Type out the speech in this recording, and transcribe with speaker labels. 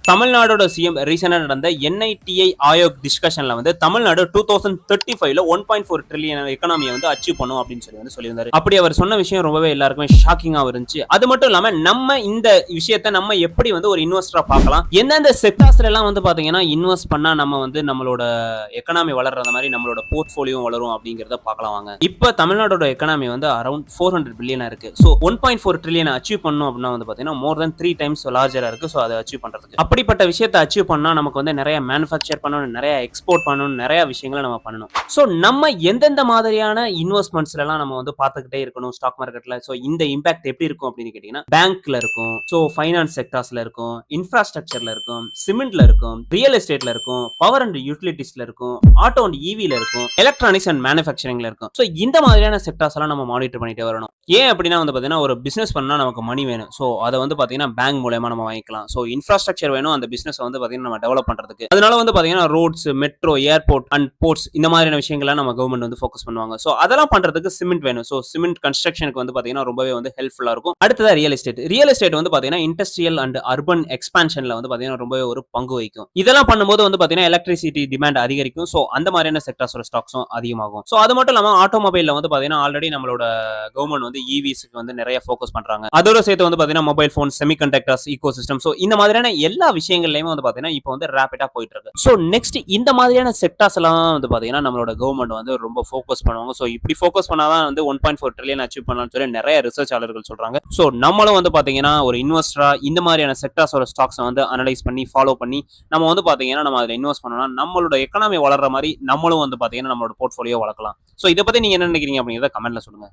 Speaker 1: தமிழ்நாடோட CM ரீசெண்டா நடந்த NITI Aayog டிஸ்கஷன்ல வந்து தமிழ்நாடு 2035ல 1.4 ட்ரில்லியன் எக்கனாமியை வந்து அச்சீவ் பண்ணும் அப்படின்னு சொல்லியிருந்தாரு. அப்படி அவர் சொன்ன விஷயம் ரொம்பவே எல்லாருக்குமே ஷாக்கிங்கா இருந்துச்சு. அது மட்டும் இல்லாம நம்ம இந்த விஷயத்தை நம்ம எப்படி வந்து ஒரு இன்வெஸ்டரா பார்க்கலாம், எந்தெந்த செக்டார்ஸ்ல எல்லாம் வந்து பாத்தீங்கன்னா இன்வெஸ்ட் பண்ணா நம்ம வந்து நம்மளோட எக்கனாமி வளர்ற மாதிரி நம்மளோட போர்ட்ஃபோலியோ வளரும் அப்படிங்கறத பார்க்கலாம் வாங்க. இப்ப தமிழ்நாடோட எக்கனாமி வந்து அரௌண்ட் 400 பில்லியனா இருக்கு. சோ 1.4 ட்ரில்லியன் அச்சீவ் பண்ணணும் அப்படின்னா வந்து பாத்தீங்கன்னா மோர் தென் 3 டைம்ஸ் லார்ஜரா இருக்கு. சோ அதை அச்சீவ் பண்றதுக்கு அப்படிப்பட்ட விஷயத்தை அச்சீவ் பண்ணா நமக்கு வந்து நிறைய மேனுஃபேக்சர் பண்ணணும், நிறைய எக்ஸ்போர்ட் பண்ணணும், நிறைய விஷயங்களை நம்ம பண்ணணும். ஸோ நம்ம எந்தெந்த மாதிரியான இன்வெஸ்ட்மெண்ட்ஸ்ல எல்லாம் நம்ம வந்து பார்த்துக்கிட்டே இருக்கணும் ஸ்டாக் மார்க்கெட்ல. ஸோ இந்த இம்பாக்ட் எப்படி இருக்கும் அப்படின்னு கேட்டீங்கன்னா பேங்க்ல இருக்கும், ஸோ ஃபைனான்ஸ் செக்டார்ஸ்ல இருக்கும், இன்ஃப்ராஸ்ட்ரக்சர்ல இருக்கும், சிமெண்ட்ல இருக்கும், ரியல் எஸ்டேட்ல இருக்கும், பவர் அண்ட் யூட்டிலிட்டிஸ்ல இருக்கும், ஆட்டோ அண்ட் ஈவில இருக்கும், எலக்ட்ரானிக்ஸ் அண்ட் மேனுஃபேக்சரிங்ல இருக்கும். ஸோ இந்த மாதிரியான செக்டார்ஸ் எல்லாம் நம்ம மானிட்டர் பண்ணிட்டே வரணும். ஏன் அப்படின்னா வந்து பாத்தீங்கன்னா ஒரு பிசினஸ் பண்ணா நமக்கு மணி வேணும். ஸோ அதை வந்து பாத்தீங்கன்னா பேங்க் மூலமா நம்ம வாங்கிக்கலாம். ஸோ இன்ஃப்ராஸ்ட்ரக்சர் வேணும் அந்த பிசினஸ் வந்து பாத்தீங்கன்னா நம்ம டெவலப் பண்றதுக்கு. அதனால வந்து பாத்தீங்கன்னா roads, metro, airport and ports இந்த மாதிரியான விஷயங்களை நம்ம கவர்மெண்ட் வந்து ஃபோக்கஸ் பண்ணுவாங்க. சோ அதெல்லாம் பண்றதுக்கு சிமெண்ட் வேணும். சோ சிமெண்ட் கன்ஸ்ட்ரக்ஷனுக்கு வந்து பாத்தீங்கன்னா ரொம்பவே வந்து ஹெல்ப்ஃபுல்லா இருக்கும். அடுத்ததா ரியல் எஸ்டேட். ரியல் எஸ்டேட் வந்து பாத்தீங்கன்னா இண்டஸ்ட்ரியல் அண்ட் அர்பன் எக்ஸ்பான்ஷன்ல வந்து பாத்தீங்கன்னா ரொம்பவே ஒரு பங்கு வகிக்கும். இதெல்லாம் பண்ணும்போது வந்து பாத்தீங்கன்னா எலக்ட்ரிசிட்டி டிமாண்ட் அதிகரிக்கும். சோ அந்த மாதிரியான செக்டர்ஸோட ஸ்டாக்ஸும் அதிகமாகும். சோ அது மட்டும் இல்லாம ஆட்டோமொபைல்ல வந்து பாத்தீங்கன்னா ஆல்ரெடி நம்மளோட கவர்மெண்ட் வந்து இவிஸ்க்கு வந்து நிறைய ஃபோக்கஸ் பண்றாங்க. அதோட சேர்த்து வந்து பாத்தீங்கன்னா mobile phone, semiconductors, ecosystem, so இந்த மாதிரியான எல்லா விஷயங்கள்லயுமே வந்து பாத்தீங்கன்னா இப்போ வந்து ரேபிடா போயிட்டு இருக்கு. சோ நெக்ஸ்ட் இந்த மாதிரியான செக்டார்ஸ் எல்லாம் வந்து பாத்தீங்கன்னா நம்மளோட கவர்மெண்ட் வந்து ரொம்ப ஃபோக்கஸ் பண்ணுவாங்க. சோ இப்படி ஃபோக்கஸ் பண்ணாதான் வந்து 1.4 ட்ரில்லியன் அச்சீவ் பண்ணலாம்னு சொல்லி நிறைய ரிசர்ச்சாளர்கள் சொல்றாங்க. சோ நம்மளும் வந்து பாத்தீங்கன்னா ஒரு இன்வெஸ்டரா இந்த மாதிரியான செக்டார்ஸோட ஸ்டாக்ஸ் வந்து அனலைஸ் பண்ணி ஃபாலோ பண்ணி நம்ம வந்து பாத்தீங்கன்னா நம்ம அதுல இன்வெஸ்ட் பண்ணோம்னா நம்மளோட எக்கனாமி வளர்ற மாதிரி நம்மளும் வந்து பாத்தீங்கன்னா நம்மளோட போர்ட்ஃபோலியோ வளர்க்கலாம். சோ இதை பத்தி நீங்க என்ன நினைக்கிறீங்க அப்படிங்கறத கமெண்ட்ல சொல்லுங்க.